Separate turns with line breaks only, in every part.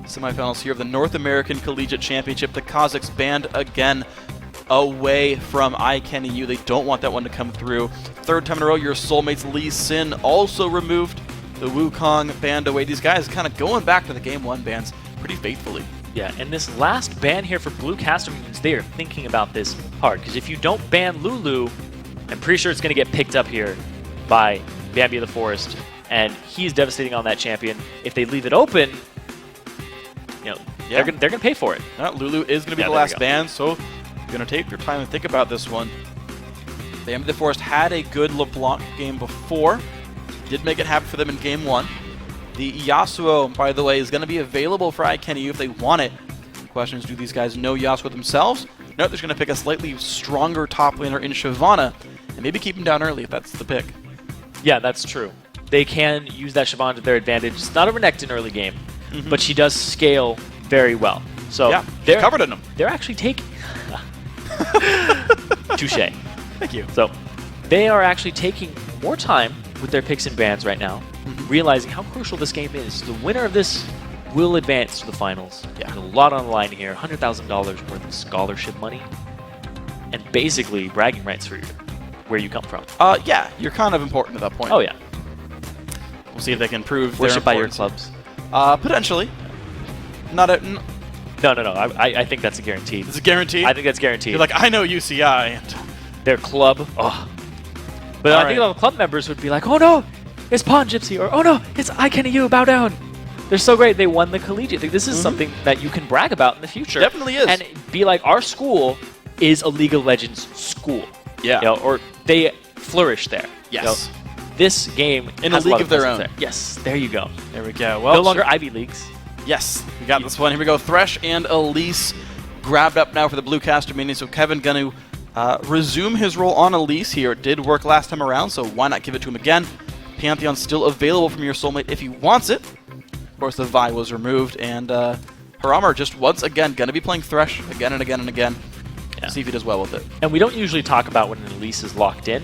semifinals here of the North American Collegiate Championship. The Kazakhs banned again away from iCanYou. They don't want that one to come through. Third time in a row, your soulmates Lee Sin also removed. The Wukong banned away. These guys kind of going back to the Game 1 bans pretty faithfully.
Yeah, and this last ban here for Blue Caster Minions, they are thinking about this hard. Because if you don't ban Lulu, I'm pretty sure it's going to get picked up here by Bambi of the Forest. And he's devastating on that champion. If they leave it open, you know, they're gonna pay for it.
Lulu is going to be the last ban, so you're going to take your time and think about this one. Bambi of the Forest had a good LeBlanc game before. Did make it happen for them in Game 1. The Yasuo, by the way, is going to be available for iCanYou if they want it. The question is, do these guys know Yasuo themselves? No, they're just going to pick a slightly stronger top laner in Shyvana and maybe keep him down early if that's the pick.
Yeah, that's true. They can use that Shyvana to their advantage. It's not a Renekton in early game, but she does scale very well. So
yeah, they're covered in them.
They're actually taking... Touché.
Thank you.
So they are actually taking more time with their picks and bans right now, realizing how crucial this game is. The winner of this will advance to the finals.
Yeah.
There's a lot on the line here, $100,000 worth of scholarship money, and basically bragging rights for where you come from.
Yeah, you're kind of important at that point.
Oh yeah.
We'll see if they can prove
Worship
their
by your
importance.
clubs.
Potentially. Not a...
No. I think that's a guaranteed.
It's a guarantee?
I think that's guaranteed.
You're like, I know UCI. And
their club. Oh. But I think all the club members would be like, oh no, it's Pawn Gypsy, or oh no, it's iCanYou, bow down. They're so great. They won the collegiate. This is something that you can brag about in the future.
Definitely is.
And be like, our school is a League of Legends school.
Yeah.
You know, or they flourish there.
Yes.
You know, this game
in
has
a league of their own.
There. Yes, there you go.
There we go. Well,
no longer Ivy Leagues.
Yes, we got this one. Here we go. Thresh and Elise grabbed up now for the Blue Caster Minions. So Kevin going to resume his role on Elise here. It did work last time around, so why not give it to him again? Pantheon's still available from your soulmate if he wants it. Of course, the Vi was removed, and Harama just once again going to be playing Thresh again and again and again. Yeah. See if he does well with it.
And we don't usually talk about when an Elise is locked in,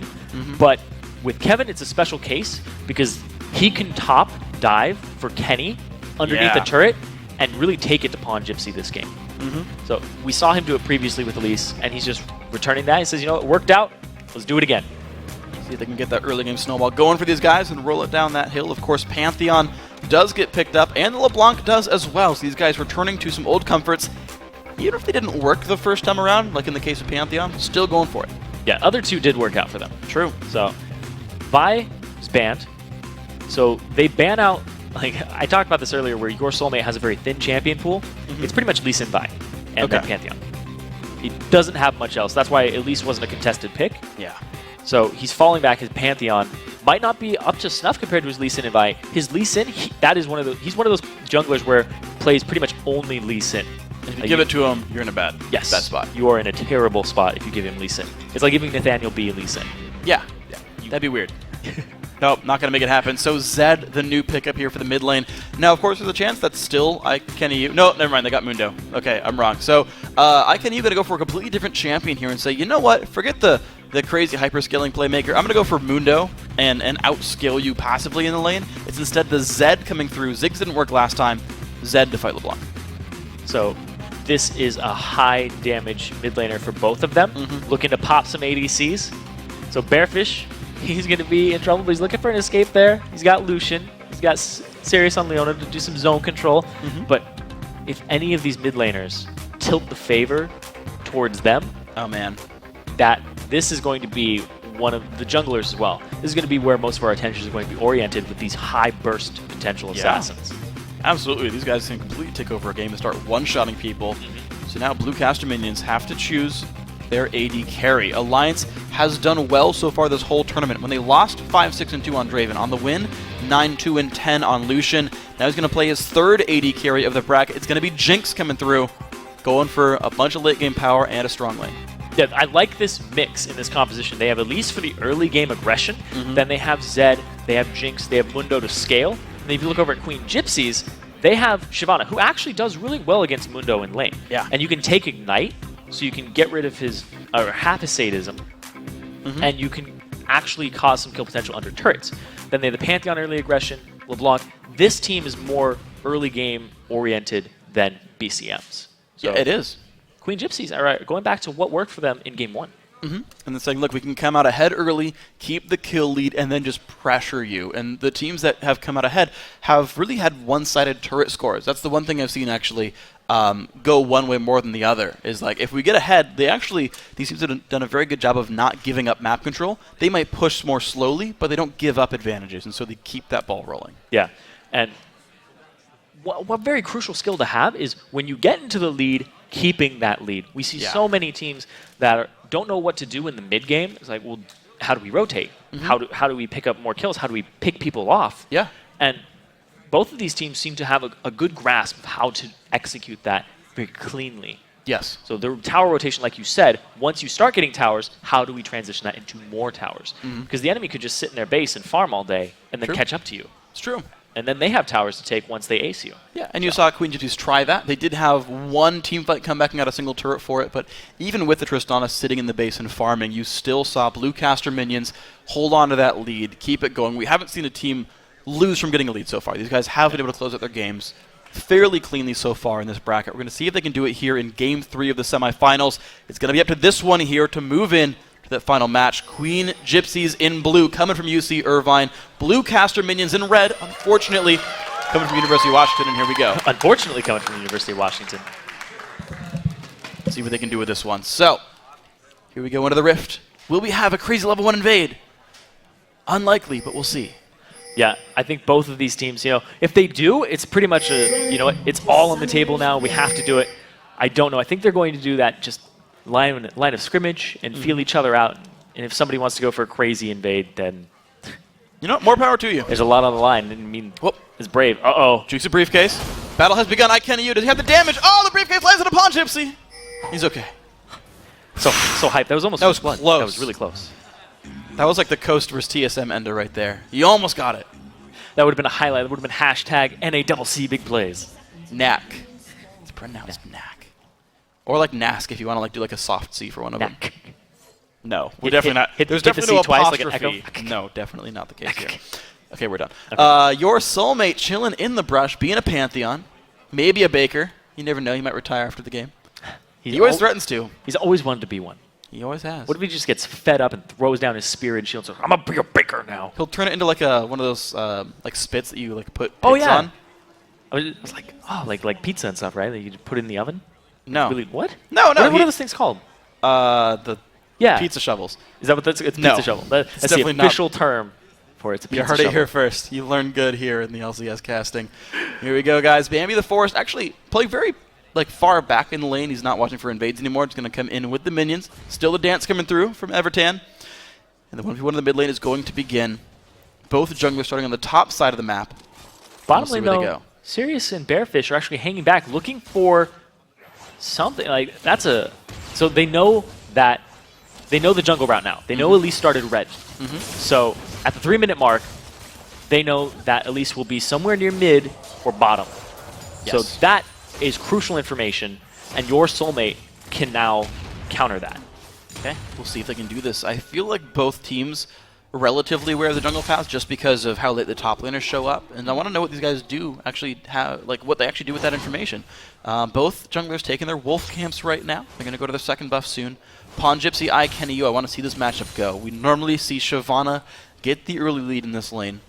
but with Kevin, it's a special case because he can top dive for Kenny underneath the turret and really take it to Pawn Gypsy this game. So we saw him do it previously with Elise, and he's just returning that. He says, you know, it worked out. Let's do it again.
See if they can get that early game snowball going for these guys and roll it down that hill. Of course, Pantheon does get picked up, and the LeBlanc does as well. So these guys returning to some old comforts. Even if they didn't work the first time around, like in the case of Pantheon, still going for it.
Yeah, other two did work out for them.
True.
So Vi is banned. So they ban out, like I talked about this earlier, where your soulmate has a very thin champion pool. It's pretty much Lee Sin Vi and then Pantheon. He doesn't have much else. That's why Elise wasn't a contested pick.
Yeah.
So he's falling back. His Pantheon might not be up to snuff compared to his Lee Sin and Vi. His Lee Sin, he's one of those junglers where plays pretty much only Lee Sin.
If you give it to him, you're in a bad spot.
You are in a terrible spot if you give him Lee Sin. It's like giving Nathaniel B. Lee Sin.
Yeah. That'd be weird. Nope, not going to make it happen. So Zed, the new pickup here for the mid lane. Now, of course, there's a chance that's still iCanYou. No, never mind. They got Mundo. Okay, I'm wrong. So iCanYou going to go for a completely different champion here and say, you know what? Forget the crazy hyperscaling playmaker. I'm going to go for Mundo and outscale you passively in the lane. It's instead the Zed coming through. Ziggs didn't work last time. Zed to fight LeBlanc.
So this is a high damage mid laner for both of them. Looking to pop some ADCs. So Bearfish, he's going to be in trouble, but he's looking for an escape there. He's got Lucian. He's got Sirius on Leona to do some zone control. But if any of these mid laners tilt the favor towards them,
oh man,
this is going to be one of the junglers as well. This is going to be where most of our attention is going to be oriented with these high burst potential assassins.
Absolutely. These guys can completely take over a game and start one-shotting people. So now Blue Caster Minions have to choose their AD carry. Alliance has done well so far this whole tournament. When they lost 5-6-2 on Draven, on the win, 9-2-10 on Lucian. Now he's going to play his third AD carry of the bracket. It's going to be Jinx coming through, going for a bunch of late game power and a strong lane.
Yeah, I like this mix in this composition. They have Elise for the early game aggression, then they have Zed, they have Jinx, they have Mundo to scale. And if you look over at Queen Gypsies, they have Shyvana, who actually does really well against Mundo in lane.
Yeah.
And you can take Ignite, so you can get rid of his half his sadism, and you can actually cause some kill potential under turrets. Then they have the Pantheon early aggression, LeBlanc. This team is more early game oriented than BCMs. So
Yeah, it is.
Queen Gypsies are going back to what worked for them in game 1.
And then saying, look, we can come out ahead early, keep the kill lead, and then just pressure you. And the teams that have come out ahead have really had one-sided turret scores. That's the one thing I've seen actually go one way more than the other. Is like, if we get ahead, these teams have done a very good job of not giving up map control. They might push more slowly, but they don't give up advantages, and so they keep that ball rolling.
Yeah, and one very crucial skill to have is when you get into the lead, keeping that lead. We see so many teams that don't know what to do in the mid game. It's like, well, how do we rotate? How do we pick up more kills? How do we pick people off?
Yeah.
And both of these teams seem to have a good grasp of how to execute that very cleanly.
Yes.
So the tower rotation, like you said, once you start getting towers, how do we transition that into more towers? Because the enemy could just sit in their base and farm all day and then catch up to you.
It's true.
And then they have towers to take once they ace you.
Yeah, and you saw Queen Gypsies try that. They did have one team fight come back and got a single turret for it, but even with the Tristana sitting in the base and farming, you still saw blue caster minions hold on to that lead, keep it going. We haven't seen a team lose from getting a lead so far. These guys have been able to close out their games fairly cleanly so far in this bracket. We're going to see if they can do it here in Game 3 of the semifinals. It's going to be up to this one here to move in to that final match. Queen Gypsies in blue, coming from UC Irvine. Blue caster minions in red, unfortunately, coming from University of Washington, and here we go.
Unfortunately coming from the University of Washington.
Let's see what they can do with this one. So, here we go into the Rift. Will we have a crazy level 1 invade? Unlikely, but we'll see.
Yeah, I think both of these teams, if they do, it's pretty much it's all on the table now. We have to do it. I don't know. I think they're going to do that just line of scrimmage and feel each other out. And if somebody wants to go for a crazy invade, then
more power to you.
There's a lot on the line. I mean, it's brave. Uh-oh.
Juicy briefcase. Battle has begun. I can't you. Does he have the damage? Oh, the briefcase lands upon Gypsy. He's okay.
So hyped. That was almost
close.
That was really close.
That was like the Coast versus TSM ender right there. You almost got it.
That would have been a highlight. That would have been hashtag NACC big plays.
NACC. It's pronounced NACC. Or like NASC if you want to do like a soft C for one of them. No, we're definitely not. There's definitely no apostrophe. No, definitely not the case here. Okay, we're done. Okay. Your soulmate chilling in the brush, being a Pantheon, maybe a Baker. You never know. He might retire after the game. He always threatens to.
He's always wanted to be one.
He always has.
What if he just gets fed up and throws down his spear and shield and says, I'm going to be a Baker now?
He'll turn it into like one of those like spits that you like put pits on.
It's like, like pizza and stuff, right? That you put it in the oven?
No.
Really, what?
No.
What are those things called?
The pizza shovels.
Is that what that's? It's
no.
pizza shovel. That's the official term for it. It's a pizza
shovel. You heard it here first. You learned good here in the LCS casting. Here we go, guys. Bambi the Forest actually playing very far back in the lane. He's not watching for invades anymore. He's going to come in with the minions. Still the dance coming through from Evertan. And the 1v1 in the mid lane is going to begin. Both junglers starting on the top side of the map.
Bottom lane, though, Sirius and Bearfish are actually hanging back, looking for something. So they know that. They know the jungle route now. They know Elise started red. So at the 3-minute mark, they know that Elise will be somewhere near mid or bottom. Yes. So that is crucial information, and your soulmate can now counter that.
Okay, we'll see if they can do this. I feel like both teams are relatively aware of the jungle path just because of how late the top laners show up, and I want to know what these guys do actually have, what they actually do with that information. Both junglers taking their wolf camps right now. They're going to go to their second buff soon. Pawn Gypsy, I want to see this matchup go. We normally see Shyvana get the early lead in this lane.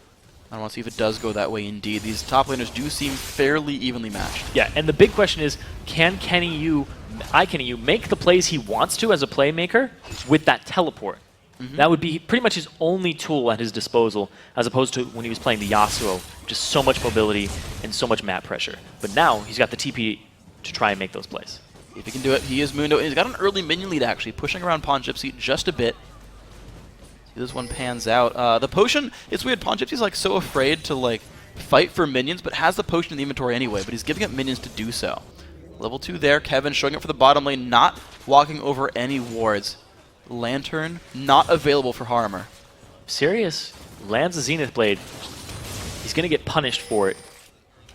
I want to see if it does go that way indeed. These top laners do seem fairly evenly matched.
Yeah, and the big question is, can Kenny make the plays he wants to as a playmaker with that teleport? That would be pretty much his only tool at his disposal, as opposed to when he was playing the Yasuo, just so much mobility and so much map pressure. But now he's got the TP to try and make those plays.
If he can do it, he is Mundo. And he's got an early minion lead actually, pushing around Pawn Gypsy just a bit. This one pans out. The potion, it's weird. Pawn Gypsy's so afraid to fight for minions, but has the potion in the inventory anyway, but he's giving up minions to do so. Level 2 there, Kevin showing up for the bottom lane, not walking over any wards. Lantern, not available for Harmer.
Sirius lands a Zenith Blade. He's going to get punished for it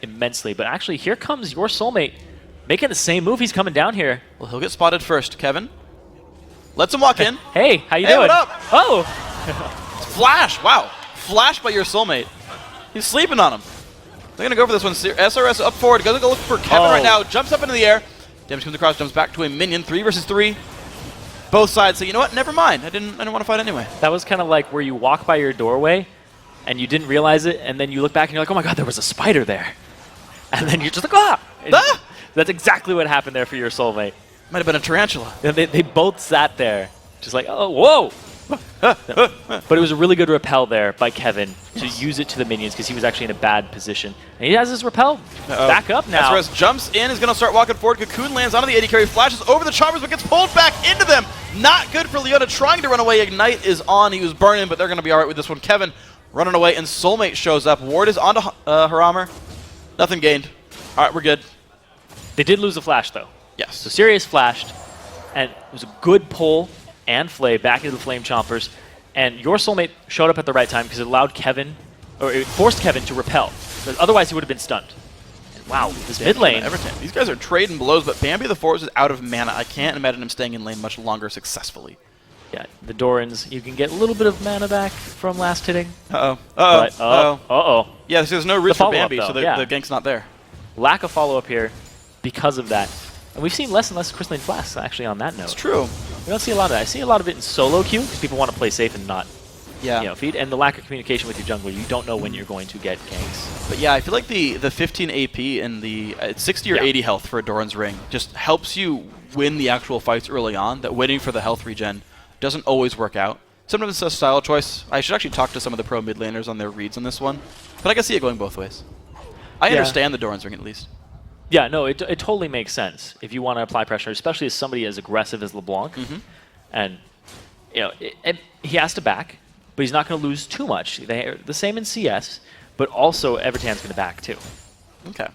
immensely, but actually here comes your soulmate making the same move. He's coming down here.
Well, he'll get spotted first, Kevin. Lets him walk in.
Hey, how you doing?
What up?
Oh!
Flash! Wow. Flash by your soulmate. He's sleeping on him. They're going to go for this one. SRS up forward. Goes to go look for Kevin right now. Jumps up into the air. Damage comes across, jumps back to a minion. 3 versus 3. Both sides say, you know what? Never mind. I didn't want to fight anyway.
That was kind of like where you walk by your doorway and you didn't realize it, and then you look back and you're like, oh my god, there was a spider there. And then you're just like, ah!
Ah!
That's exactly what happened there for your soulmate.
Might have been a tarantula.
They both sat there, just like, oh, whoa! But it was a really good repel there by Kevin to use it to the minions because he was actually in a bad position. And he has his repel back up now.
SRS jumps in, is going to start walking forward. Cocoon lands onto the AD carry, flashes over the choppers, but gets pulled back into them. Not good for Leona trying to run away. Ignite is on. He was burning, but they're going to be all right with this one. Kevin running away, and Soulmate shows up. Ward is onto Haramer. Nothing gained. All right, we're good.
They did lose a flash, though.
Yes.
So Sirius flashed, and it was a good pull and Flay back into the Flame Chompers. And your Soulmate showed up at the right time because it allowed Kevin, or it forced Kevin to repel. But otherwise, he would have been stunned. And wow, this mid lane.
Everton. These guys are trading blows, but Bambi the Force is out of mana. I can't imagine him staying in lane much longer successfully.
Yeah, the Dorans, you can get a little bit of mana back from last hitting.
Uh-oh.
But,
Uh-oh. Yeah, there's no root for Bambi,
though,
so the gank's not there.
Lack of follow-up here because of that. And we've seen less and less Crystalline Flasks, actually, on that note.
It's true.
We don't see a lot of that. I see a lot of it in solo queue because people want to play safe and not feed. And the lack of communication with your jungler. You don't know when you're going to get ganks.
But yeah, I feel like the 15 AP and the 60 or 80 health for a Doran's Ring just helps you win the actual fights early on. That waiting for the health regen doesn't always work out. Sometimes it's a style choice. I should actually talk to some of the pro mid laners on their reads on this one. But I can see it going both ways. I understand the Doran's Ring at least.
Yeah, no, it totally makes sense if you want to apply pressure, especially as somebody as aggressive as LeBlanc. And, you know, he has to back, but he's not going to lose too much. They're the same in CS, but also Evertan's going to back too.
Okay.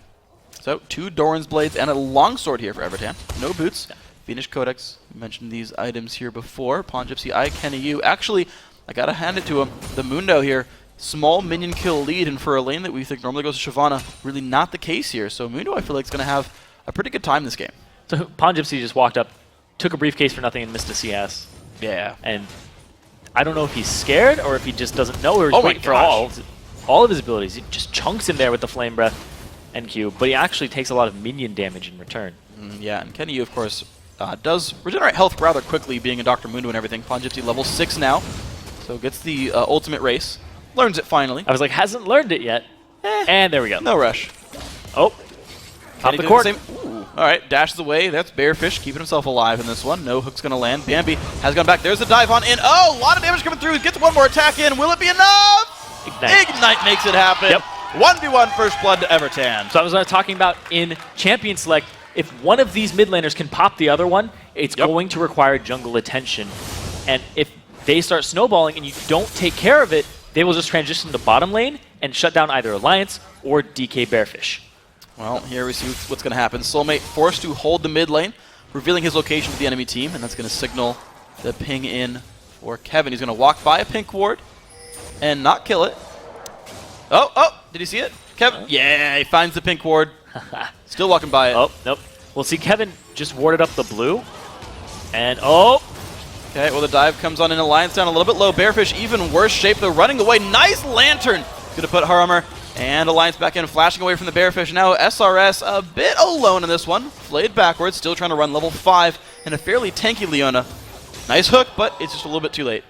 So, 2 Doran's Blades and a longsword here for Evertan. No boots. Yeah. Phoenix Codex. Mentioned these items here before. Pawn Gypsy, Kenny U. Actually, I got to hand it to him. The Mundo here. Small minion kill lead, and for a lane that we think normally goes to Shyvana, really not the case here. So Mundo, I feel like, is going to have a pretty good time this game.
So Pawn Gypsy just walked up, took a briefcase for nothing, and missed a CS.
Yeah.
And I don't know if he's scared or if he just doesn't know, or he's waiting for all of his abilities. He just chunks in there with the Flame Breath and Q, but he actually takes a lot of minion damage in return.
Yeah, and Kenny U, of course, does regenerate health rather quickly, being a Dr. Mundo and everything. Pawn Gypsy level 6 now, so gets the ultimate race. Learns it finally.
I was like, hasn't learned it yet. And there we go.
No rush.
Oh. Top the court.
All right, dashes away. That's Bearfish keeping himself alive in this one. No hook's going to land. Bambi has gone back. There's the dive on in. Oh, a lot of damage coming through. Gets one more attack in. Will it be enough? Ignite makes it happen.
Yep.
1v1 first blood to Evertan.
So I was talking about in Champion Select, if one of these mid laners can pop the other one, it's going to require jungle attention. And if they start snowballing and you don't take care of it, they will just transition to bottom lane and shut down either Alliance or DK Bearfish.
Well, here we see what's going to happen. Soulmate forced to hold the mid lane, revealing his location to the enemy team, and that's going to signal the ping in for Kevin. He's going to walk by a pink ward and not kill it. Oh, did he see it? Kevin, yeah, he finds the pink ward. Still walking by it.
Oh, nope. Well, see, Kevin just warded up the blue, and
okay, well, the dive comes on in Alliance down a little bit low. Bearfish, even worse shape, though, running away. Nice lantern. Going to put Haramer and Alliance back in, flashing away from the Bearfish. Now SRS a bit alone in this one. Flayed backwards, still trying to run level 5, and a fairly tanky Leona. Nice hook, but it's just a little bit too late.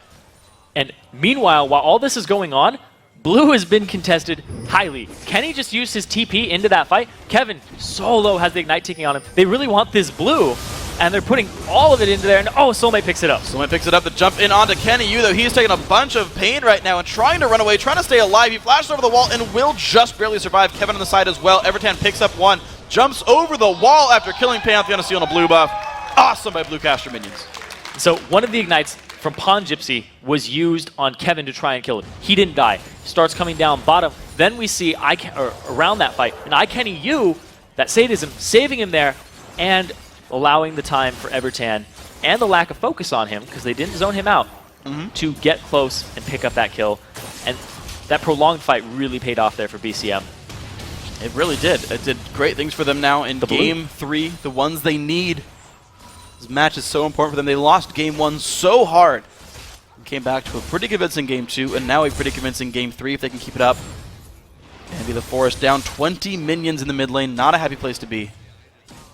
And meanwhile, while all this is going on, blue has been contested highly. Kenny just used his TP into that fight. Kevin solo has the Ignite taking on him. They really want this blue, and they're putting all of it into there, and Soulmate picks it up.
Soulmate picks it up to jump in onto Kenny U, though he's taking a bunch of pain right now and trying to run away, trying to stay alive. He flashes over the wall and will just barely survive. Kevin on the side as well. Evertan picks up one, jumps over the wall after killing Pantheon on a blue buff. Awesome by Blue Caster minions.
So one of the Ignites from Pawn Gypsy was used on Kevin to try and kill him. He didn't die. Starts coming down bottom. Then we see around that fight, an Kenny U, that sadism, saving him there, and allowing the time for Evertan and the lack of focus on him, because they didn't zone him out, to get close and pick up that kill. And that prolonged fight really paid off there for BCM.
It really did. It did great things for them now in Game 3, the ones they need. This match is so important for them. They lost Game 1 so hard. And came back to a pretty convincing Game 2, and now a pretty convincing Game 3 if they can keep it up. Maybe the Forest down 20 minions in the mid lane. Not a happy place to be.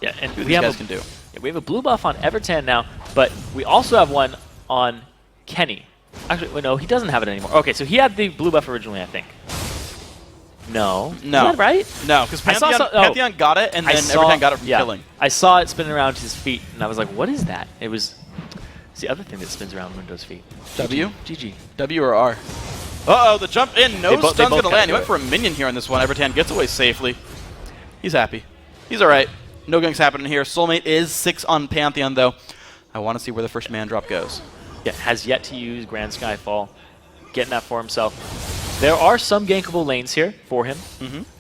Yeah, and
See what these guys can do.
Yeah, we have a blue buff on Evertan now, but we also have one on Kenny. Actually, wait, no, he doesn't have it anymore. Okay, so he had the blue buff originally, I think. No.
No.
Is that right?
No, because Pantheon got it, and then Evertan got it from killing.
I saw it spinning around his feet, and I was like, what is that? It's the other thing that spins around Mundo's feet.
W?
GG.
W or R? Uh-oh, the jump in. No stun's going to land. He went
it.
for a minion here on this one. Evertan gets away safely. He's happy. He's all right. No ganks happening here. Soulmate is 6 on Pantheon, though. I want to see where the first man drop goes.
Yeah, has yet to use Grand Skyfall. Getting that for himself. There are some gankable lanes here for him.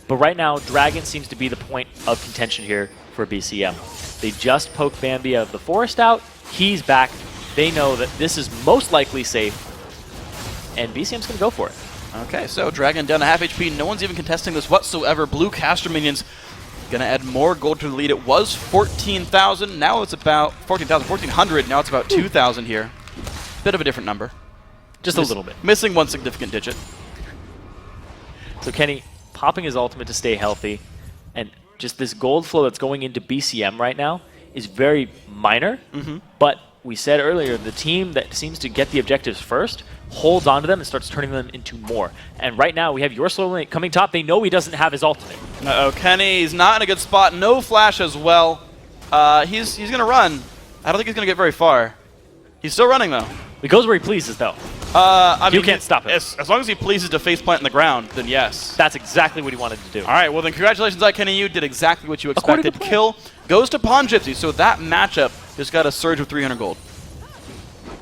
But right now, Dragon seems to be the point of contention here for BCM. They just poked Bambi of the Forest out. He's back. They know that this is most likely safe. And BCM's going to go for it. Okay,
so Dragon down to half HP. No one's even contesting this whatsoever. Blue caster minions going to add more gold to the lead. It was 14,000. Now it's about 1,400. Now it's about 2,000 here. Bit of a different number.
Just a little bit.
Missing one significant digit.
So Kenny popping his ultimate to stay healthy. And just this gold flow that's going into BCM right now is very minor. But we said earlier, the team that seems to get the objectives first holds on to them and starts turning them into more. And right now, we have your Soulmate coming top. They know he doesn't have his ultimate.
Uh-oh, Kenny's not in a good spot. No flash as well. He's going to run. I don't think he's going to get very far. He's still running, though.
He goes where he pleases, though.
I mean,
you can't stop him.
As long as he pleases to faceplant in the ground, then yes.
That's exactly what he wanted to do.
All right, well then congratulations, Kenny. You did exactly what you expected. Kill goes to Pawn Gypsy, so that matchup just got a surge of 300 gold.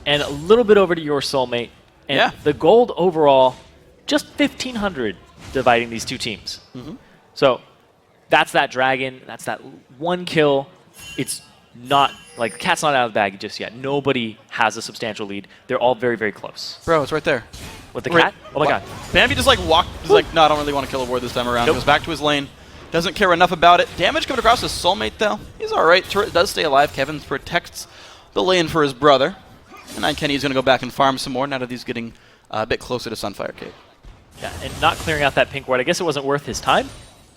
And a little bit over to your Soulmate. And the gold overall, just 1,500 dividing these two teams. So that's that Dragon. That's that one kill. It's not, like, the cat's not out of the bag just yet. Nobody has a substantial lead. They're all very, very close.
Bro, it's right there.
With the cat? Oh my god.
Bambi just, like, walked. He's like, no, I don't really want to kill a ward this time around. Goes back to his lane. Doesn't care enough about it. Damage coming across his Soulmate, though. He's all right. Turret does stay alive. Kevin protects the lane for his brother. And now Kenny's going to go back and farm some more now that he's getting a bit closer to Sunfire Cape.
Yeah, and not clearing out that pink ward. I guess it wasn't worth his time.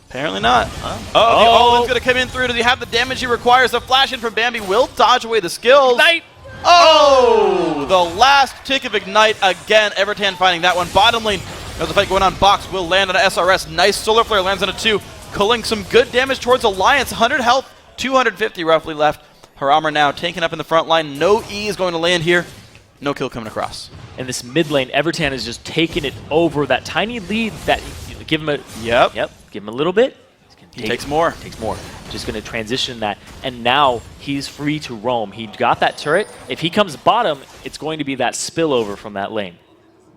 Apparently not. The all-in's going to come in through. Does he have the damage he requires? The flash in from Bambi will dodge away the skills.
Ignite!
Oh! The last tick of Ignite again. Evertan finding that one. Bottom lane. There's a fight going on. Box will land on an SRS. Nice Solar Flare lands on a 2. Culling some good damage towards Alliance. 100 health, 250 roughly left. Harama now taken up in the front line. No E is going to land here. No kill coming across.
And this mid lane, Evertan is just taking it over. That tiny lead that give him a give him a little bit.
He takes more.
Takes more. Just going to transition that, and now he's free to roam. He got that turret. If he comes bottom, it's going to be that spillover from that lane.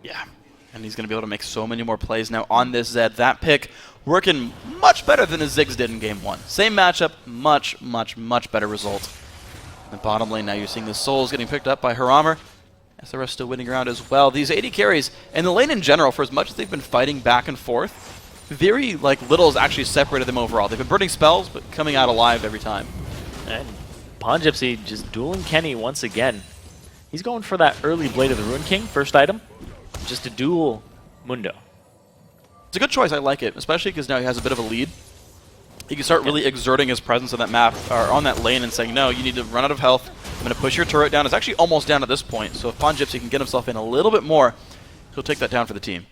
Yeah, and he's going to be able to make so many more plays now on this Zed. That pick working much better than his Ziggs did in game 1. Same matchup, much, much, much better result. In the bottom lane now you're seeing the Souls getting picked up by Haramer. SRS still winning around as well. These 80 carries, and the lane in general, for as much as they've been fighting back and forth, very little has actually separated them overall. They've been burning spells, but coming out alive every time.
And Pawn Gypsy just dueling Kenny once again. He's going for that early Blade of the Ruin King, first item, just to duel Mundo.
It's a good choice. I like it, especially because now he has a bit of a lead. He can start really exerting his presence on that map, or on that lane, and saying, no, you need to run out of health. I'm going to push your turret down. It's actually almost down at this point, so if Pawn Gypsy can get himself in a little bit more, he'll take that down for the team.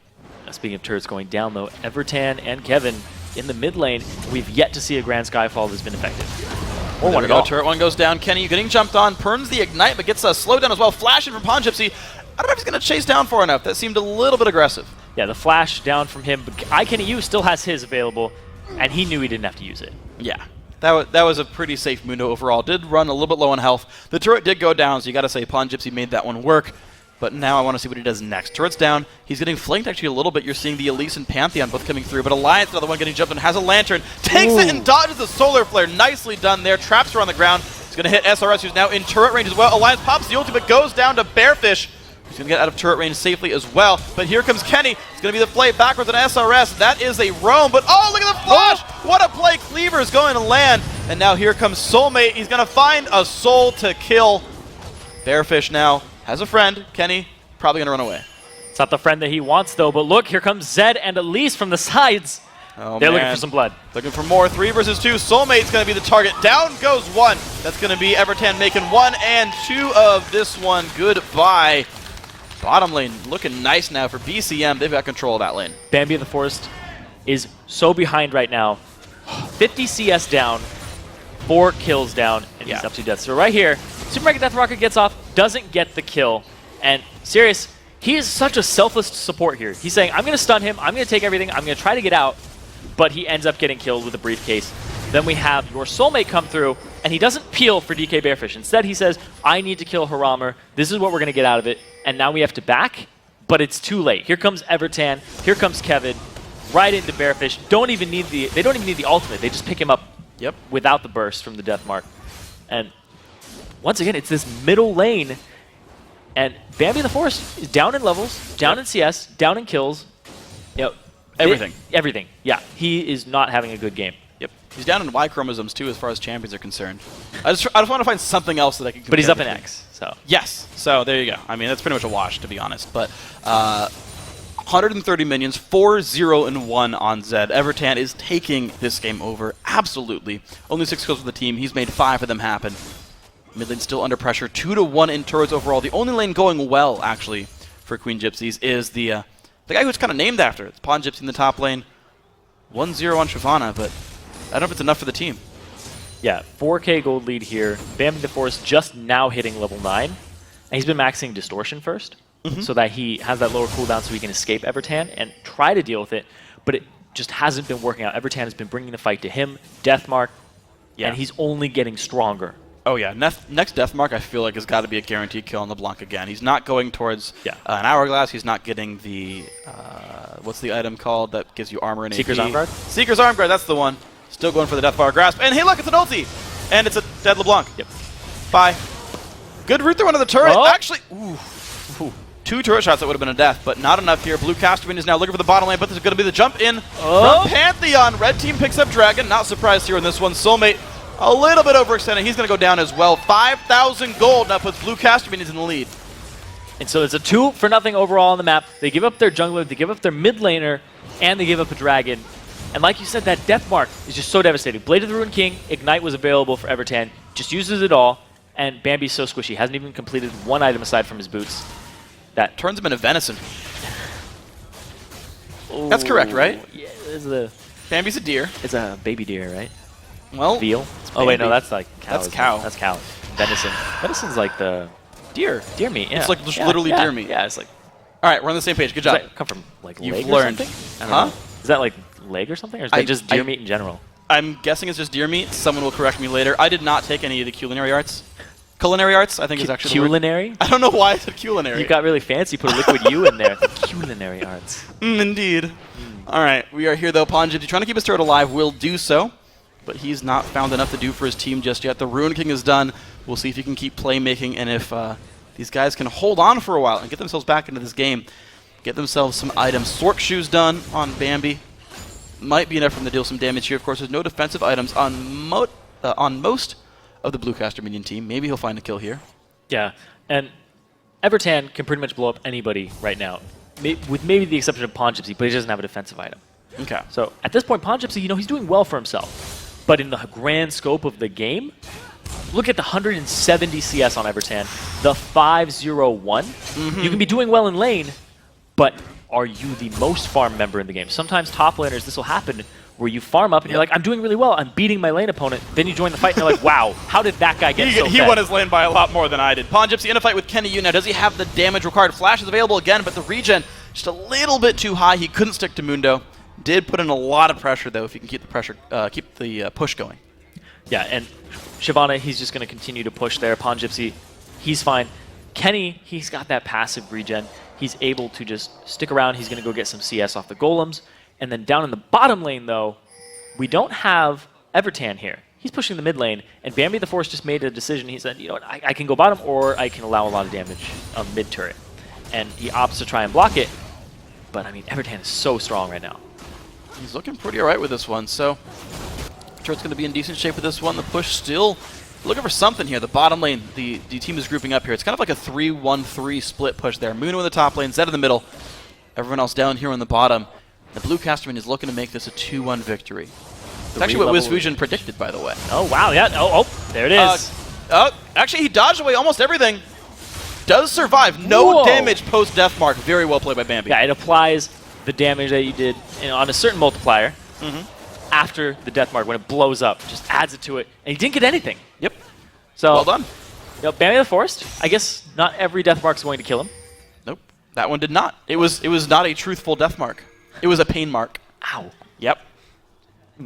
Speaking of turrets going down, though, Evertan and Kevin in the mid lane, we've yet to see a Grand Skyfall that's been effective.
Or one at all. Turret 1 goes down. Kenny getting jumped on, burns the Ignite, but gets a slowdown as well. Flashing from Pawn Gypsy. I don't know if he's going to chase down far enough. That seemed a little bit aggressive.
Yeah, the flash down from him, but iKennyU still has his available, and he knew he didn't have to use it.
Yeah. That was a pretty safe Mundo overall. Did run a little bit low on health. The turret did go down, so you got to say Pawn Gypsy made that one work. But now I want to see what he does next. Turret's down. He's getting flanked actually a little bit. You're seeing the Elise and Pantheon both coming through. But Alliance, another one getting jumped on, has a Lantern. Takes it and dodges the Solar Flare. Nicely done there. Traps her on the ground. He's going to hit SRS, who's now in turret range as well. Alliance pops the ultimate, goes down to Bearfish. He's going to get out of turret range safely as well. But here comes Kenny. It's going to be the play backwards on SRS. That is a roam. But oh, look at the flash! What a play. Cleaver is going to land. And now here comes Soulmate. He's going to find a soul to kill. Bearfish now has a friend. Kenny probably going to run away.
It's not the friend that he wants, though. But look, here comes Zed and Elise from the sides.
Oh,
They're
man.
looking for some blood.
Looking for more. 3 versus 2. Soulmate's going to be the target. Down goes 1. That's going to be Evertan making 1 and 2 of this one. Goodbye. Bottom lane looking nice now for BCM. They've got control of that lane.
Bambi of the Forest is so behind right now. 50 CS down, 4 kills down, and he's up to death. So right here, Super Mega Death Rocket gets off, doesn't get the kill. And Sirius, he is such a selfless support here. He's saying, I'm going to stun him, I'm going to take everything, I'm going to try to get out. But he ends up getting killed with a briefcase. Then we have your soulmate come through, and he doesn't peel for DK Bearfish. Instead, he says, I need to kill Haramer. This is what we're going to get out of it. And now we have to back, but it's too late. Here comes Evertan. Here comes Kevin. Right into Bearfish. They don't even need the ultimate. They just pick him up without the burst from the Death Mark. And once again, it's this middle lane. And Bambi of the Forest is down in levels, down in CS, down in kills. You know,
everything.
Everything. Yeah, he is not having a good game.
Yep. He's down in Y chromosomes, too, as far as champions are concerned. I just want to find something else that I can compare.
But he's up in X, so.
Yes. So there you go. I mean, that's pretty much a wash, to be honest. But 130 minions, 4-0-1 on Zed. Evertan is taking this game over. Absolutely. Only 6 kills for the team. He's made 5 of them happen. Mid lane still under pressure. 2-1 in turrets overall. The only lane going well, actually, for Queen Gypsies is the guy who it's kind of named after. It's Pawn Gypsy in the top lane. 1-0 on Shyvana, but I don't know if it's enough for the team.
Yeah, 4K gold lead here. Bambi the Forest just now hitting level 9. And he's been maxing Distortion first, so that he has that lower cooldown so he can escape Evertan and try to deal with it, but it just hasn't been working out. Evertan has been bringing the fight to him, Deathmark, and he's only getting stronger.
Oh yeah, next Deathmark I feel like has got to be a guaranteed kill on LeBlanc again. He's not going towards an Hourglass, he's not getting the, what's the item called that gives you armor and
Seeker's
AP?
Arm Guard?
Seeker's Arm Guard, that's the one. Still going for the Deathfire Grasp, and hey look, it's an ulti! And it's a dead LeBlanc.
Yep.
Bye. Good route through into the turret,
oh.
actually, ooh. 2 turret shots that would have been a death, but not enough here. Blue Casterman is now looking for the bottom lane, but this is going to be the jump in from Pantheon. Red team picks up Dragon, not surprised here in this one. Soulmate a little bit overextended. He's going to go down as well. 5,000 gold now puts Blue Casterman in the lead.
And so it's a 2-0 overall on the map. They give up their jungler, they give up their mid laner, and they give up a dragon. And like you said, that Death Mark is just so devastating. Blade of the Ruined King, Ignite was available for Evertan, just uses it all, and Bambi's so squishy. Hasn't even completed one item aside from his boots. That
turns him into venison. Ooh. That's correct, right?
Yeah,
Bambi's a deer.
It's a baby deer, right?
Well,
veal. Oh wait, no, that's like cow.
That's cow.
That's cow. Venison. Venison's like the
deer.
Deer meat. Yeah.
It's like literally deer meat.
Yeah, it's like.
All right, we're on the same page. Good job.
Does that come from like
You've
leg
learned.
or something? I don't know. Is that like leg or something, or is that just deer meat in general?
I'm guessing it's just deer meat. Someone will correct me later. I did not take any of the culinary arts. Culinary arts, I think is actually
culinary.
I don't know why I said culinary.
You got really fancy. Put a liquid U in there. Culinary arts.
Indeed. All right, we are here though. Pawn Gypsy trying to keep his turret alive will do so, but he's not found enough to do for his team just yet. The Ruined King is done. We'll see if he can keep playmaking and if these guys can hold on for a while and get themselves back into this game. Get themselves some items. Sork Shoes done on Bambi. Might be enough for him to deal some damage here. Of course, there's no defensive items on most of the Bluecaster minion team. Maybe he'll find a kill here.
Yeah, and Evertan can pretty much blow up anybody right now, with maybe the exception of Pawn Gypsy, but he doesn't have a defensive item.
Okay.
So at this point, Pawn Gypsy, he's doing well for himself. But in the grand scope of the game, look at the 170 CS on Evertan, the 5-0-1. You can be doing well in lane, but are you the most farm member in the game? Sometimes top laners, this will happen where you farm up and you're like, I'm doing really well, I'm beating my lane opponent. Then you join the fight and you're like, wow, how did that guy get so
He won his lane by a lot more than I did. Pawn Gypsy in a fight with Kenny Yu. Now, does he have the damage required? Flash is available again, but the regen just a little bit too high. He couldn't stick to Mundo. Did put in a lot of pressure, though, if he can keep the pressure, keep the push going.
Yeah, and Shyvana, he's just going to continue to push there. Pawn Gypsy, he's fine. Kenny, he's got that passive regen. He's able to just stick around. He's going to go get some CS off the golems. And then down in the bottom lane, though, we don't have Evertan here. He's pushing the mid lane, and Bambi the Force just made a decision. He said, you know what, I can go bottom, or I can allow a lot of damage on mid turret. And he opts to try and block it. But, I mean, Evertan is so strong right now.
He's looking pretty all right with this one, so turret's going to be in decent shape with this one. The push still looking for something here. The bottom lane, the team is grouping up here. It's kind of like a 3-1-3 split push there. Muno in the top lane, Zed in the middle, everyone else down here on the bottom. The blue Casterman is looking to make this a 2-1 victory. It's actually what WizFusion predicted, by the way.
Oh, wow. Yeah. Oh, there it is.
Actually, he dodged away almost everything. Does survive. No damage post-Deathmark. Very well played by Bambi.
Yeah, it applies the damage that you did on a certain multiplier after the Deathmark when it blows up. Just adds it to it. And he didn't get anything.
Yep.
So,
well done.
Bambi the Forest, I guess not every Deathmark is going to kill him.
Nope. That one did not. It was not a truthful Deathmark. It was a pain mark.
Ow.
Yep.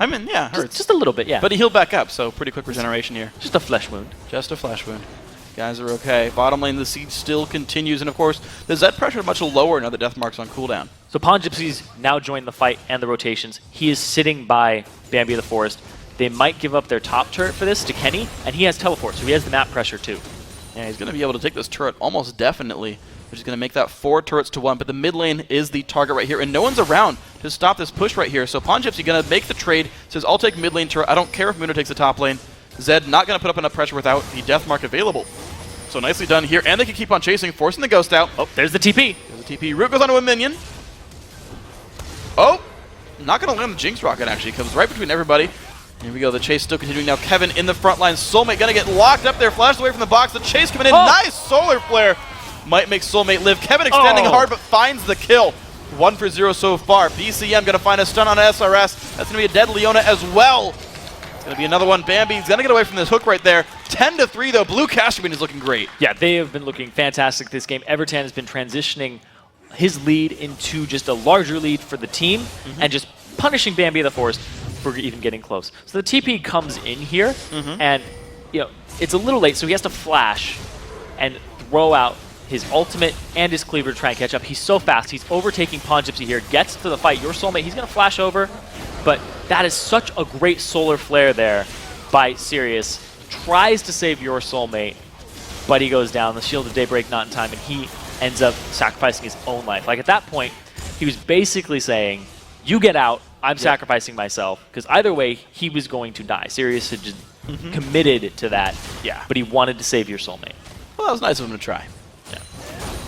I mean, yeah, it hurts.
Just a little bit, yeah.
But he healed back up, so pretty quick regeneration here.
Just a flesh wound.
Just a flesh wound. Guys are okay. Bottom lane, the siege still continues, and of course, the Zed pressure is much lower now that Deathmark's on cooldown.
So Pawn Gypsies now join the fight and the rotations. He is sitting by Bambi the Forest. They might give up their top turret for this to Kenny, and he has teleport, so he has the map pressure too.
Yeah, he's going to be able to take this turret almost definitely, which is going to make that 4 turrets to 1, but the mid lane is the target right here, and no one's around to stop this push right here. So Pawn Gypsy going to make the trade, says, I'll take mid lane turret. I don't care if Mundo takes the top lane. Zed not going to put up enough pressure without the Deathmark available. So nicely done here, and they can keep on chasing, forcing the Ghost out.
Oh, there's the TP.
There's the TP. Root goes onto a minion. Oh, not going to land the Jinx Rocket, actually. Comes right between everybody. Here we go. The chase still continuing now. Kevin in the front line. Soulmate going to get locked up there. Flashed away from the box. The chase coming in. Nice Solar Flare. Might make Soulmate live. Kevin extending hard, but finds the kill. 1 for 0 so far. BCM going to find a stun on SRS. That's going to be a dead Leona as well. It's going to be another one. Bambi's going to get away from this hook right there. 10-3 though. Blue Casterman is looking great.
Yeah, they have been looking fantastic this game. Evertan has been transitioning his lead into just a larger lead for the team and just punishing Bambi the Forest for even getting close. So the TP comes in here and it's a little late, so he has to flash and throw out his ultimate and his cleaver to try and catch up. He's so fast. He's overtaking Pawn Gypsy here. Gets to the fight. Your Soulmate, he's going to flash over. But that is such a great solar flare there by Sirius. Tries to save your Soulmate, but he goes down. The Shield of Daybreak not in time, and he ends up sacrificing his own life. Like at that point, he was basically saying, you get out, I'm sacrificing myself. Because either way, he was going to die. Sirius had just committed to that.
Yeah.
But he wanted to save your Soulmate.
Well, that was nice of him to try.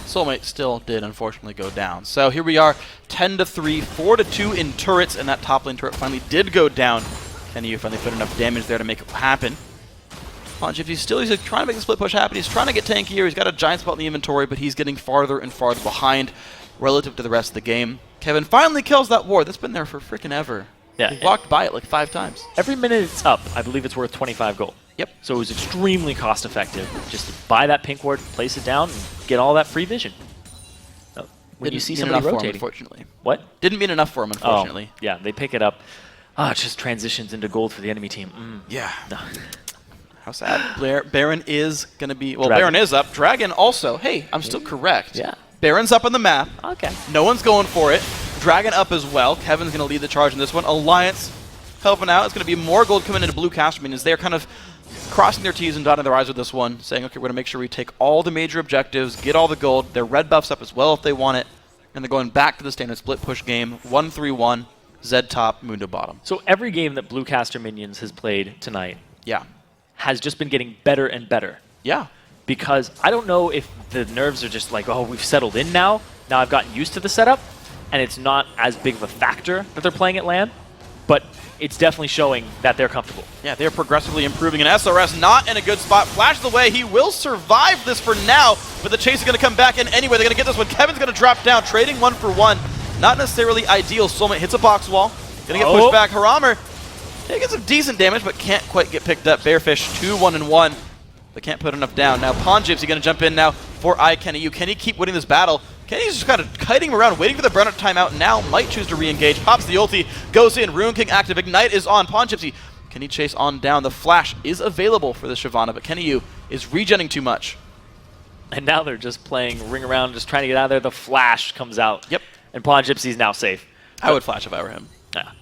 Soulmate still did unfortunately go down. So here we are, 10-3, 4-2 in turrets, and that top lane turret finally did go down. Kenny, you finally put enough damage there to make it happen. Pawn Gypsy he's trying to make the split push happen. He's trying to get tankier. He's got a giant spot in the inventory, but he's getting farther and farther behind relative to the rest of the game. Kevin finally kills that ward. That's been there for freaking ever.
Yeah,
he walked by it like 5 times.
Every minute it's up, I believe it's worth 25 gold.
Yep.
So it was extremely cost effective. Just to buy that pink ward, place it down, and get all that free vision. When you see somebody rotating.
Unfortunately.
What?
Didn't mean enough for him, unfortunately.
Oh, yeah, they pick it up. It just transitions into gold for the enemy team.
Yeah. No. How sad. Baron is going to be... Well,
Dragon.
Baron is up. Dragon also. Hey, I'm still correct.
Yeah.
Baron's up on the map.
Okay.
No one's going for it. Dragon up as well. Kevin's going to lead the charge in this one. Alliance helping out. It's going to be more gold coming into Blue Casterman as they're kind of crossing their T's and dotting their I's with this one, saying, okay, we're going to make sure we take all the major objectives, get all the gold, their red buffs up as well if they want it, and they're going back to the standard split push game, 1-3-1, Zed top, Mundo bottom.
So every game that Blue Caster Minions has played tonight has just been getting better and better.
Yeah.
Because I don't know if the nerves are just like, oh, we've settled in now. Now I've gotten used to the setup, and it's not as big of a factor that they're playing at LAN, but it's definitely showing that they're comfortable.
Yeah, they're progressively improving, and SRS not in a good spot. Flashes away. He will survive this for now, but the chase is going to come back in anyway. They're going to get this one. Kevin's going to drop down, trading 1 for 1. Not necessarily ideal. Soulmate hits a box wall. Going to get pushed back. Haramer taking some decent damage, but can't quite get picked up. Bearfish 2-1-1. They can't put enough down. Now Pawn Gypsy going to jump in now for Kenny. Can he keep winning this battle? Kenny's just kind of kiting around, waiting for the burnout timeout. Now might choose to re-engage. Pops the ulti, goes in. Rune King active. Ignite is on. Pawn Gypsy. Can he chase on down? The flash is available for the Shyvana, but Kenny is regenning too much.
And now they're just playing ring around, just trying to get out of there. The flash comes out.
Yep.
And Pawn Gypsy's now safe.
I would flash if I were him.
Yeah,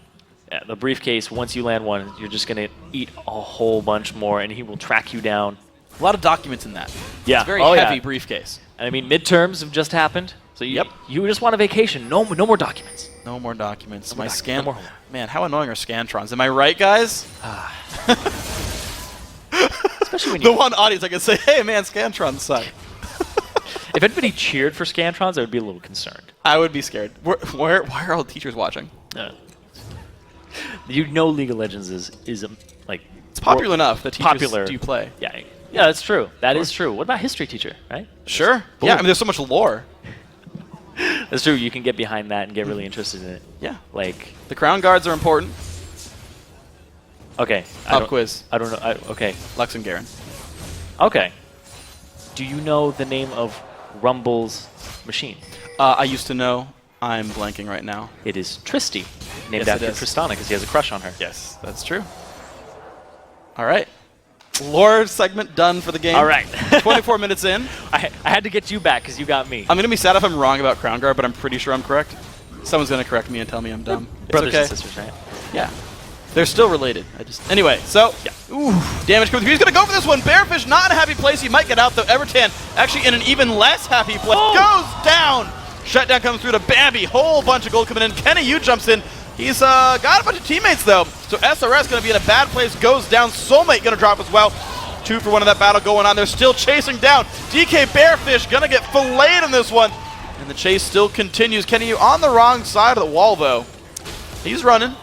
the briefcase, once you land one, you're just going to eat a whole bunch more, and he will track you down.
A lot of documents in that.
Yeah.
It's a very heavy briefcase.
And I mean, midterms have just happened. So you just want a vacation. No more documents.
No more documents.
No more homework.
Man, how annoying are Scantrons? Am I right, guys?
Especially when
the one audience I can say, hey man, Scantrons suck.
If anybody cheered for Scantrons, I would be a little concerned.
I would be scared. Why are all the teachers watching?
You know League of Legends is like...
It's popular enough that teachers
popular.
do play.
Yeah, that's true. That is true. What about history teacher, right?
Sure.
Boom.
Yeah, I mean, there's so much lore.
That's true. You can get behind that and get really interested in it.
Yeah.
Like...
The crown guards are important.
Okay.
Pop quiz.
I don't know. Okay.
Lux and Garen.
Okay. Do you know the name of Rumble's machine?
I used to know. I'm blanking right now.
It is Tristy, named
Yes,
after
it is.
Tristana because he has a crush on her.
Yes, that's true. All right. Lore segment done for the game.
All right.
24 minutes in.
I had to get you back because you got me.
I'm going to be sad if I'm wrong about Crown Guard, but I'm pretty sure I'm correct. Someone's going to correct me and tell me I'm dumb. It's
Brothers
okay.
and sisters, right?
Yeah. They're still related. Anyway, so
Yeah.
ooh, damage coming through. He's gonna go for this one. Bearfish not in a happy place. He might get out though. Evertan actually in an even less happy place. Goes down. Shutdown comes through to Bambi. Whole bunch of gold coming in. Kenny Yu jumps in. He's got a bunch of teammates though. So SRS gonna be in a bad place. Goes down. Soulmate gonna drop as well. 2 for 1 in that battle going on. They're still chasing down. DK Bearfish gonna get filleted in this one. And the chase still continues. Kenny Yu on the wrong side of the wall though. He's running.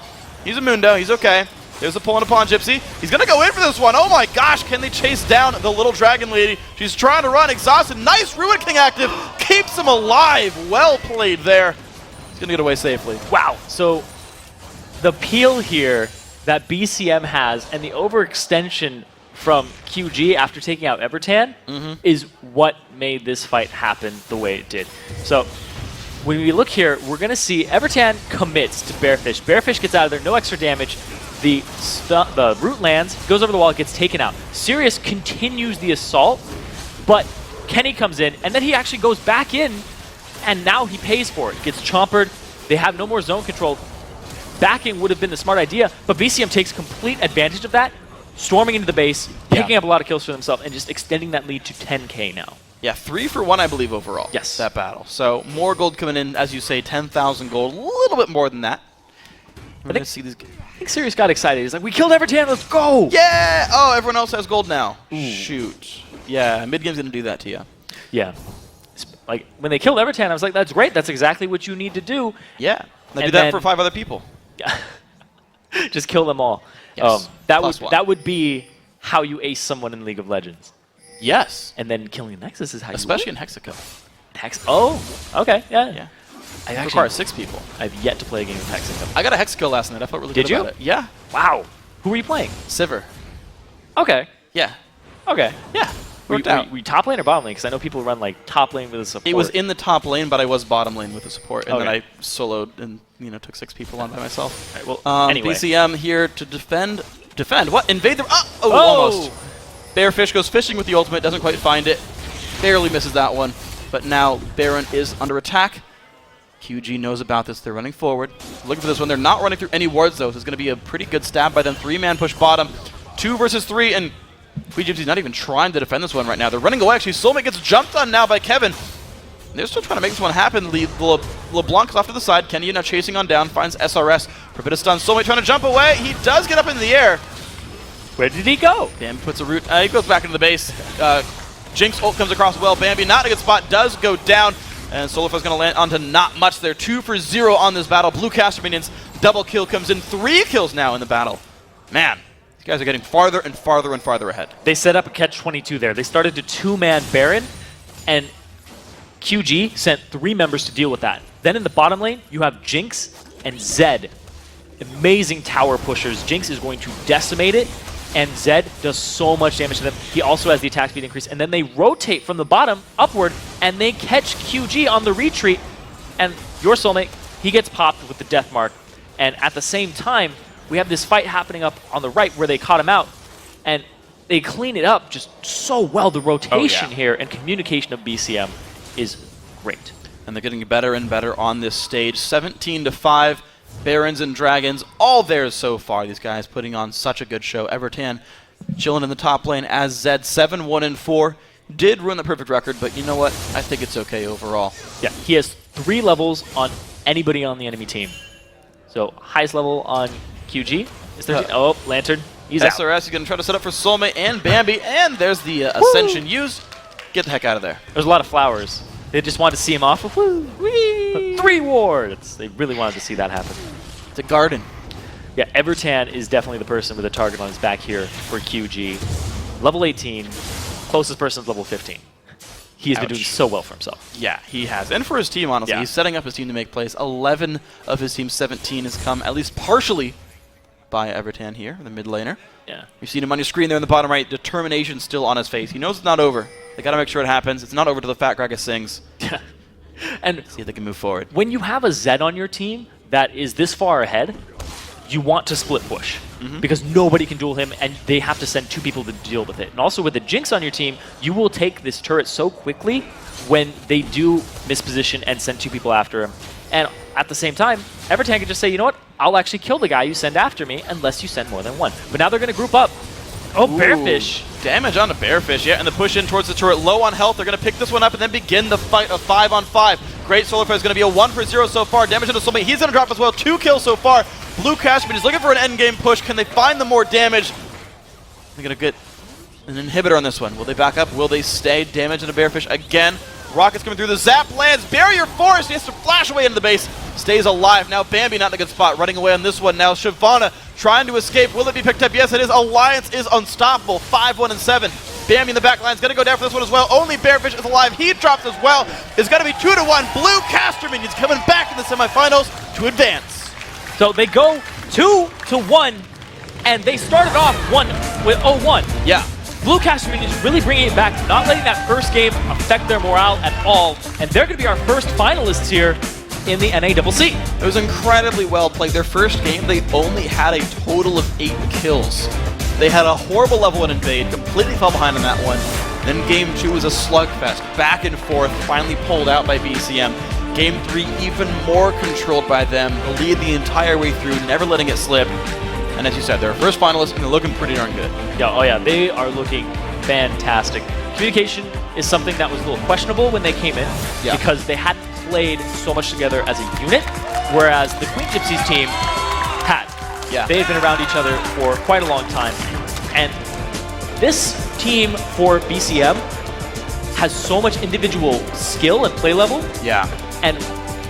He's a Mundo. He's okay. There's a pulling upon Gypsy. He's going to go in for this one. Oh my gosh, can they chase down the little dragon lady? She's trying to run, exhausted. Nice Ruin King active. Keeps him alive. Well played there. He's going to get away safely.
Wow. So the peel here that BCM has and the overextension from QG after taking out Evertan is what made this fight happen the way it did. So when we look here, we're going to see Evertan commits to Bearfish. Bearfish gets out of there, no extra damage. The root lands, goes over the wall, gets taken out. Sirius continues the assault, but Kenny comes in, and then he actually goes back in, and now he pays for it. Gets chompered. They have no more zone control. Backing would have been the smart idea, but BCM takes complete advantage of that, storming into the base, picking up a lot of kills for themselves, and just extending that lead to 10k now.
Yeah, 3 for 1, I believe, overall.
Yes.
That battle. So more gold coming in, as you say, 10,000 gold. A little bit more than that. We're going to see these.
I think Sirius got excited. He's like, we killed Evertan, let's go!
Yeah! Oh, everyone else has gold now. Shoot. Yeah, mid-game's going to do that to you.
Yeah. Like, when they killed Evertan, I was like, that's great. That's exactly what you need to do.
Yeah. They do
And
that
then-
for 5 other people.
Just kill them all.
Yes. +1.
That would be how you ace someone in League of Legends.
Yes.
And then killing Nexus is how
Especially
you
in Hexico.
Hex. Oh, okay, yeah.
Yeah.
I
It
actually
requires 6 people.
I've yet to play a game of Hexico.
I got a Hexico last night. I felt really
Did
good
you?
about it. Yeah.
Wow. Who were you playing?
Sivir.
Okay.
Yeah.
Okay.
Yeah.
Were
Worked out.
you top lane or bottom lane? Because I know people run like top lane with a support.
It was in the top lane, but I was bottom lane with the support, and then
Okay.
I soloed and took 6 people on by myself.
All right, well, anyway.
BCM here to defend. Defend what? Invade the. Oh,
Oh!
almost. Bearfish goes fishing with the ultimate, doesn't quite find it, barely misses that one. But now Baron is under attack. QG knows about this. They're running forward, looking for this one. They're not running through any wards though, so it's going to be a pretty good stab by them. 3-man push bottom, 2 versus 3, and Gypsy's not even trying to defend this one right now. They're running away. Actually, Soulmate gets jumped on now by Kevin. They're still trying to make this one happen. LeBlanc is off to the side. Kenny now chasing on down, finds SRS for a bit of stun. Soulmate trying to jump away. He does get up in the air.
Where did he go?
Bambi puts a root. He goes back into the base. Jinx ult comes across well. Bambi not in a good spot. Does go down. And Solarflow's going to land onto not much there. 2 for 0 on this battle. Blue caster minions. Double kill comes in. 3 kills now in the battle. Man, these guys are getting farther and farther and farther ahead.
They set up a catch-22 there. They started to 2-man Baron, and QG sent 3 members to deal with that. Then in the bottom lane, you have Jinx and Zed. Amazing tower pushers. Jinx is going to decimate it, and Zed does so much damage to them. He also has the attack speed increase, and then they rotate from the bottom upward, and they catch QG on the retreat, and your Soulmate, he gets popped with the death mark. And at the same time, we have this fight happening up on the right where they caught him out, and they clean it up just so well. The rotation here and communication of BCM is great.
And they're getting better and better on this stage. 17-5. Barons and Dragons, all theirs so far. These guys putting on such a good show. Evertan chilling in the top lane as Zed, 7-1-4. Did ruin the perfect record, but you know what? I think it's okay overall.
Yeah, he has 3 levels on anybody on the enemy team. So highest level on QG is 13. Oh, Lantern, he's out.
SRS is going to try to set up for Soulmate and Bambi, and there's the Ascension used. Get the heck out of there.
There's a lot of flowers. They just wanted to see him off. Woo! Whee! 3 wards. They really wanted to see that happen.
It's a garden.
Yeah, Evertan is definitely the person with a target on his back here for QG. Level 18. Closest person is level 15. He has been doing so well for himself.
Yeah, he has. And for his team, honestly.
Yeah.
He's setting up his team to make plays. 11 of his team's 17 has come at least partially by Evertan here, the mid laner.
Yeah.
You've seen him on your screen there in the bottom right. Determination still on his face. He knows it's not over. They got to make sure it happens. It's not over till the Fat Gragas sings.
Yeah. And
see if they can move forward.
When you have a Zed on your team that is this far ahead, you want to split push. Because nobody can duel him, and they have to send 2 people to deal with it. And also with the Jinx on your team, you will take this turret so quickly when they do misposition and send 2 people after him. And at the same time, Evertan can just say, you know what, I'll actually kill the guy you send after me unless you send more than 1. But now they're going to group up. Oh,
Ooh,
Bearfish.
Damage on the Bearfish, yeah, and the push in towards the turret. Low on health, they're going to pick this one up and then begin the fight of 5-on-5. Great Solar Flare is going to be a 1 for 0 so far. Damage into Soulmate, he's going to drop as well. 2 kills so far. Blue Cashman is looking for an endgame push. Can they find the more damage? They're going to get an inhibitor on this one. Will they back up? Will they stay? Damage into Bearfish again. Rockets coming through. The zap lands. Barrier Forest. He has to flash away into the base. Stays alive. Now Bambi not in a good spot. Running away on this one. Now Shyvana trying to escape. Will it be picked up? Yes, it is. Alliance is unstoppable. 5-1-7. Bambi in the back line is going to go down for this one as well. Only Bearfish is alive. He drops as well. It's going to be 2-1. Blue Casterman is coming back in the semifinals to advance.
So they go 2-1, and they started off with 0-1.
Yeah.
Blue Casterman is really bringing it back, not letting that first game affect their morale at all, and they're going to be our first finalists here in the NACC.
It was incredibly well played. Their first game, they only had a total of 8 kills. They had a horrible level 1 invade, completely fell behind on that one. Then game 2 was a slugfest, back and forth, finally pulled out by BCM. Game 3 even more controlled by them, the lead the entire way through, never letting it slip. And as you said, they're first finalists and they're looking pretty darn good.
Yeah, oh yeah, they are looking fantastic. Communication is something that was a little questionable when they came in because they hadn't played so much together as a unit, whereas the Queen Gypsies team had.
Yeah.
They had been around each other for quite a long time. And this team for BCM has so much individual skill and play level.
Yeah.
And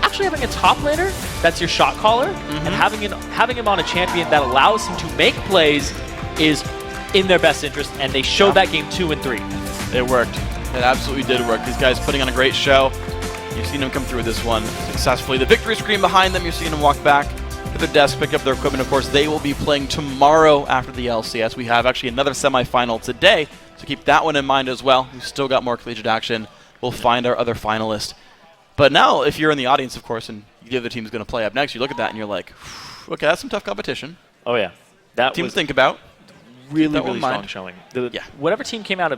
actually having a top laner that's your shot caller and having him on a champion that allows him to make plays is in their best interest, and they showed that game 2 and 3.
It worked. It absolutely did work. These guys putting on a great show. You've seen them come through this one successfully. The victory screen behind them, you're seeing them walk back to their desk, pick up their equipment. Of course, they will be playing tomorrow after the LCS. We have actually another semifinal today, so keep that one in mind as well. We've still got more collegiate action. We'll find our other finalist. But now, if you're in the audience, of course, and the other team's going to play up next, you look at that and you're like, okay, that's some tough competition.
Oh, yeah. That
team
was
to think about.
really strong showing. Whatever team came out of